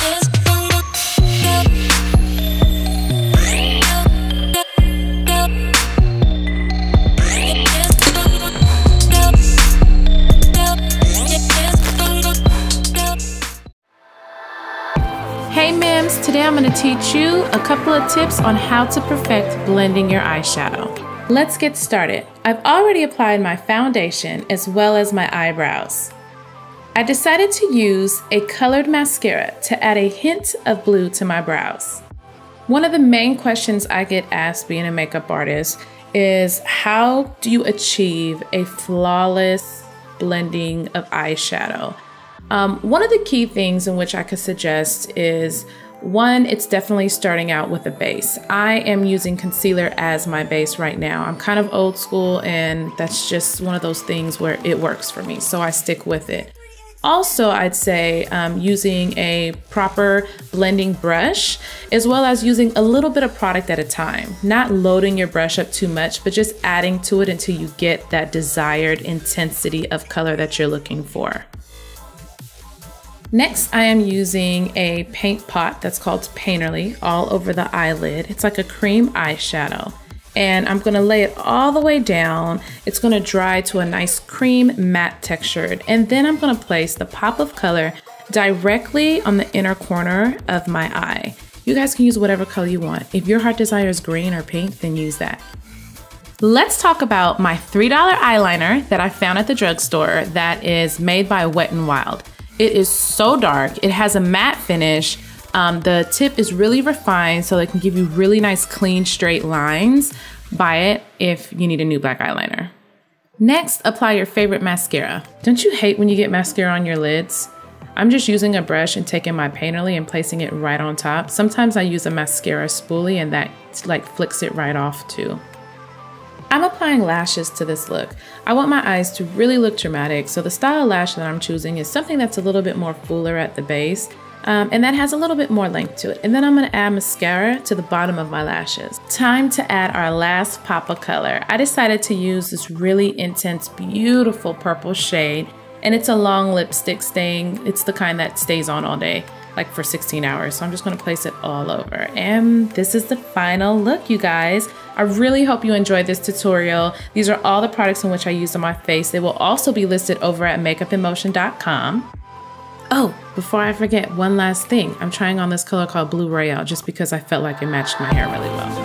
Hey Mims, today I'm going to teach you a couple of tips on how to perfect blending your eyeshadow. Let's get started. I've already applied my foundation as well as my eyebrows. I decided to use a colored mascara to add a hint of blue to my brows. One of the main questions I get asked being a makeup artist is how do you achieve a flawless blending of eyeshadow? One of the key things in which I could suggest is, one, it's definitely starting out with a base. I am using concealer as my base right now. I'm kind of old school and that's just one of those things where it works for me, so I stick with it. Also, I'd say using a proper blending brush, as well as using a little bit of product at a time. Not loading your brush up too much, but just adding to it until you get that desired intensity of color that you're looking for. Next, I am using a paint pot that's called Painterly all over the eyelid. It's like a cream eyeshadow. And I'm gonna lay it all the way down. It's gonna dry to a nice cream matte textured. And then I'm gonna place the pop of color directly on the inner corner of my eye. You guys can use whatever color you want. If your heart desire is green or pink, then use that. Let's talk about my $3 eyeliner that I found at the drugstore that is made by Wet n Wild. It is so dark. It has a matte finish. The tip is really refined so it can give you really nice, clean, straight lines. Buy it if you need a new black eyeliner. Next, apply your favorite mascara. Don't you hate when you get mascara on your lids? I'm just using a brush and taking my Painterly and placing it right on top. Sometimes I use a mascara spoolie and that like flicks it right off too. I'm applying lashes to this look. I want my eyes to really look dramatic, so the style of lash that I'm choosing is something that's a little bit more fuller at the base, and that has a little bit more length to it. And then I'm gonna add mascara to the bottom of my lashes. Time to add our last pop of color. I decided to use this really intense, beautiful purple shade, and it's a long lipstick stain. It's the kind that stays on all day, like for 16 hours. So I'm just gonna place it all over. And this is the final look, you guys. I really hope you enjoyed this tutorial. These are all the products in which I used on my face. They will also be listed over at makeupinmotion.com. Oh, before I forget, one last thing. I'm trying on this color called Blue Royale just because I felt like it matched my hair really well.